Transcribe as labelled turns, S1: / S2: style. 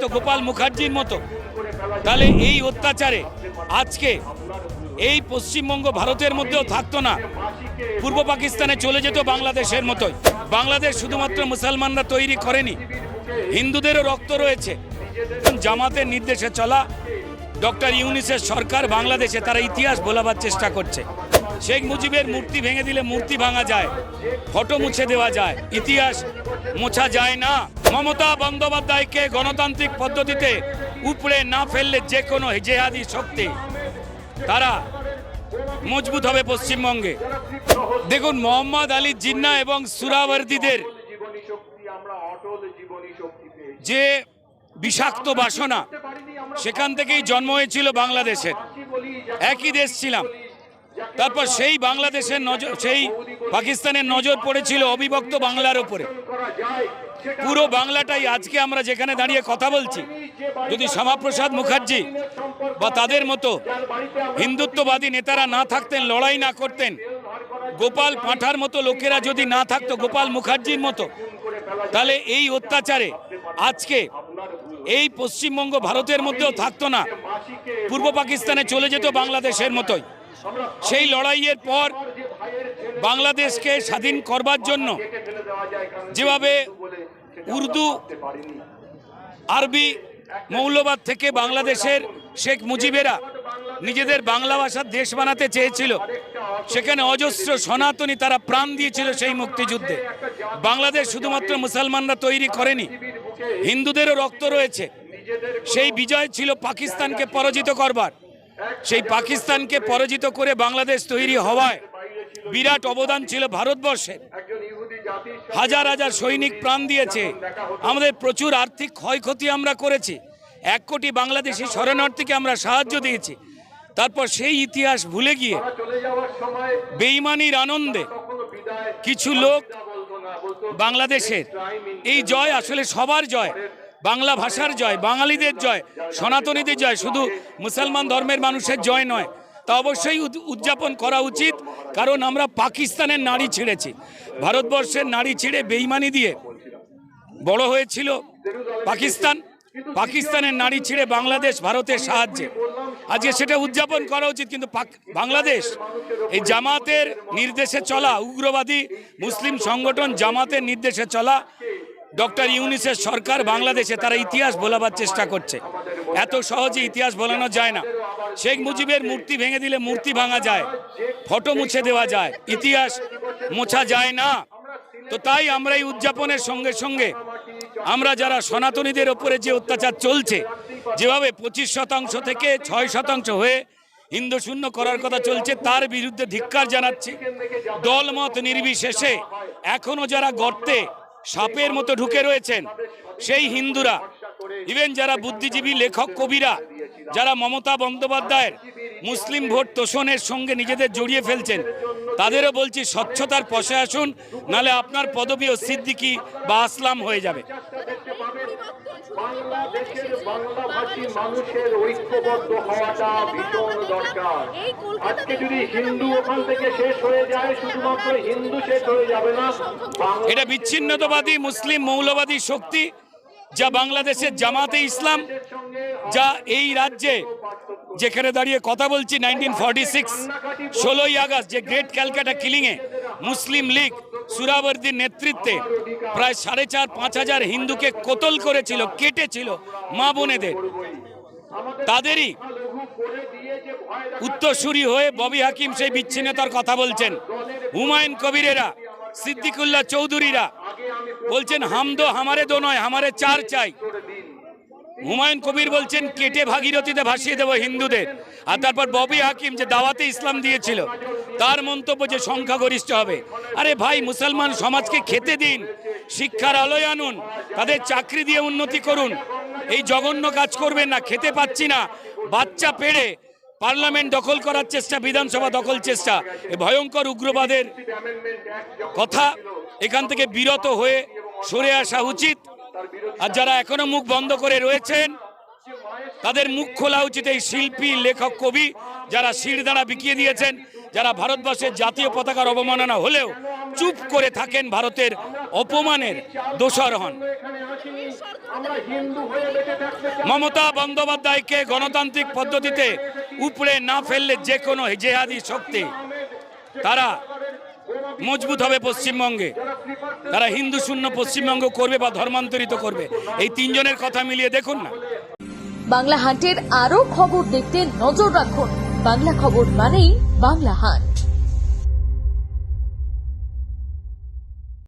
S1: থাকতো গোপাল মুখার্জির মতো, তাহলে এই অত্যাচারে আজকে এই পশ্চিমবঙ্গ ভারতের মধ্যেও থাকতো না, পূর্ব পাকিস্তানে চলে যেত বাংলাদেশের মতোই। বাংলাদেশ শুধুমাত্র মুসলমানরা তৈরি করেনি, হিন্দুদেরও রক্ত রয়েছে। জামাতের নির্দেশে চলা ডক্টর ইউনূসের সরকার বাংলাদেশে তারা ইতিহাস ভোলাবার চেষ্টা করছে। শেখ মুজিবের মূর্তি ভেঙে দিলে মূর্তি ভাঙা যায়, ফটো মুছে দেওয়া যায়, ইতিহাস মোছা যায় না। মমতা বন্দ্যোপাধ্যায়কে গণতান্ত্রিক পদ্ধতিতে উপড়ে না ফেললে যে কোনো জেহাদি শক্তি তারা মজবুত হবে পশ্চিমবঙ্গে। দেখুন, মোহাম্মদ আলী জিন্নাহ এবং সুহরাওয়ার্দীদের যে বিষাক্ত বাসনা, সেখান থেকেই জন্ম হয়েছিল বাংলাদেশের। একই দেশ ছিলাম, তারপর সেই বাংলাদেশের নজর, সেই পাকিস্তানের নজর পড়েছিল অবিভক্ত বাংলার উপরে। পুরো বাংলাটাই আজকে আমরা যেখানে দাঁড়িয়ে কথা বলছি, যদি শ্যামাপ্রসাদ মুখার্জি বা তাদের মতো হিন্দুত্ববাদী নেতারা না থাকতেন, লড়াই না করতেন, গোপাল পাঁঠার মতো লোকেরা যদি না থাকতো, গোপাল মুখার্জির মতো, তাহলে এই অত্যাচারে আজকে এই পশ্চিমবঙ্গ ভারতের মধ্যেও থাকতো না, পূর্ব পাকিস্তানে চলে যেত বাংলাদেশের মতোই। সেই লড়াইয়ের পর বাংলাদেশকে স্বাধীন করবার জন্য যেভাবে উর্দু, আরবি, মৌলবাদ থেকে বাংলাদেশের শেখ মুজিবেরা নিজেদের বাংলা ভাষার দেশ বানাতে চেয়েছিল, সেখানে অজস্র সনাতনী তারা প্রাণ দিয়েছিল সেই মুক্তিযুদ্ধে। বাংলাদেশ শুধুমাত্র মুসলমানরা তৈরি করেনি, হিন্দুদেরও রক্ত রয়েছে। সেই বিজয় ছিল পাকিস্তানকে পরাজিত করবার। সেই পাকিস্তানকে পরাজিত করে বাংলাদেশ তৈরি হওয়ায় বিরাট অবদান ছিল ভারতবর্ষের। হাজার হাজার সৈনিক প্রাণ দিয়েছে, আমাদের প্রচুর আর্থিক ক্ষয়ক্ষতি আমরা করেছি, 1 কোটি বাংলাদেশি শরণার্থীকে আমরা সাহায্য দিয়েছি। তারপর সেই ইতিহাস ভুলে গিয়ে বেঈমানির আনন্দে কিছু লোক বাংলাদেশের এই জয় আসলে সবার জয়, বাংলা ভাষার জয়, বাঙালিদের জয়, সনাতনীদের জয়, শুধু মুসলমান ধর্মের মানুষের জয় নয়। তা অবশ্যই উদযাপন করা উচিত, কারণ আমরা পাকিস্তানের নাড়ি ছিঁড়েছি, ভারতবর্ষের নাড়ি ছিঁড়ে বেঈমানি দিয়ে বড় হয়েছিল পাকিস্তান। পাকিস্তানের নাড়ি ছিঁড়ে বাংলাদেশ ভারতের সাহায্যে আজকে সেটা উদযাপন করা উচিত। কিন্তু বাংলাদেশ এই জামাতের নির্দেশে চলা, উগ্রবাদী মুসলিম সংগঠন জামাতের নির্দেশে চলা ডক্টর ইউনূসের সরকার বাংলাদেশে তারা ইতিহাস ভোলাবার চেষ্টা করছে। এত সহজে ইতিহাস ভোলানো যায় না। শেখ মুজিবের মূর্তি ভেঙে দিলে মূর্তি ভাঙা যায়, ফটো মুছে দেওয়া যায়, ইতিহাস মোছা যায় না। তো তাই আমরা এই উদযাপনের সঙ্গে সঙ্গে আমরা যারা সনাতনীদের ওপরে যে অত্যাচার চলছে, যেভাবে 25% থেকে 6% হয়ে হিন্দু শূন্য করার কথা চলছে, তার বিরুদ্ধে ধিক্কার জানাচ্ছি। দলমত নির্বিশেষে এখনো যারা গর্তে সাপের মতো ঢুকে রয়েছেন, সেই হিন্দুরা, ইভেন যারা বুদ্ধিজীবী, লেখক, কবিরা, যারা মমতা বন্দ্যোপাধ্যায়ের মুসলিম ভোট তোষণের সঙ্গে নিজেদের জড়িয়ে ফেলছেন, তাদেরও বলছি স্বচ্ছতার পথে আসুন, নালে আপনার পদবীও সিদ্দিকী বা আসলাম হয়ে যাবে।
S2: বাংলাদেশের বাংলাভাষী মানুষের ঐক্যবদ্ধ হওয়াটা ভীষণ দরকার। আজকে যদি হিন্দু ওখান থেকে শেষ হয়ে যায়, শুধুমাত্র হিন্দু শেষ হয়ে যাবে না,
S1: এটা বিচ্ছিন্নতাবাদী মুসলিম মৌলবাদী শক্তি যা বাংলাদেশের জামাতে ইসলাম, যা এই রাজ্যে যেখানে দাঁড়িয়ে কথা বলছি 1946 16ই আগস্ট যে গ্রেট ক্যালকাটা কিলিংয়ে মুসলিম লীগ সুহরাওয়ার্দীর নেতৃত্বে প্রায় 4,500 হাজার হিন্দুকে কতল করেছিল, কেটেছিল, মা বোনেদের, তাদেরই উত্তরসূরি হয়ে ববি হাকিম সেই বিচ্ছিন্নতার কথা বলছেন। হুমায়ুন কবিরেরা, সিদ্দিকুল্লাহ চৌধুরীরা বলছেন হাম দো হামারে দো নয়, হামারে 4 চাই। হুমায়ুন কবির বলছেন কেটে ভাগীরথীতে ভাসিয়ে দেব হিন্দুদের। আর তারপর ববি হাকিম যে দাওয়াতে ইসলাম দিয়েছিল, তার মন্তব্য যে সংখ্যাগরিষ্ঠ হবে। আরে ভাই, মুসলমান সমাজকে খেতে দিন, শিক্ষার আলোয় আনুন, তাদের চাকরি দিয়ে উন্নতি করুন। এই জঘন্য কাজ করবেন না। খেতে পাচ্ছি না, বাচ্চা পেড়ে পার্লামেন্ট দখল করার চেষ্টা, বিধানসভা দখল চেষ্টা, এই ভয়ঙ্কর উগ্রবাদের কথা, এখান থেকে বিরত হয়ে সরে আসা উচিত। আর যারা এখনো মুখ বন্ধ করে রয়েছেন, তাদের মুখ খোলা উচিত। এই শিল্পী, লেখক, কবি যারা শিরদাঁড়া বিকিয়ে দিয়েছেন, যারা ভারতবর্ষের জাতীয় পতাকার অবমাননা হলেও চুপ করে থাকেন ভারতের অপমানের দোষর হন।
S2: এখানে আসিনি, আমরা হিন্দু হয়ে বেঁচে থাকতে চাই।
S1: মমতা বন্দ্যোপাধ্যায়কে গণতান্ত্রিক পদ্ধতিতে উপড়ে না ফেললে যে কোনো জেহাদি শক্তি তারা মজবুত হবে পশ্চিমবঙ্গে, তারা হিন্দু শূন্য পশ্চিমবঙ্গ করবে বা ধর্মান্তরিত করবে। এই তিনজনের কথা মিলিয়ে দেখুন না।
S3: বাংলা হান্টের আরো খবর দেখতে নজর রাখুন। বাংলা খবর মানেই বাংলা হান্ট।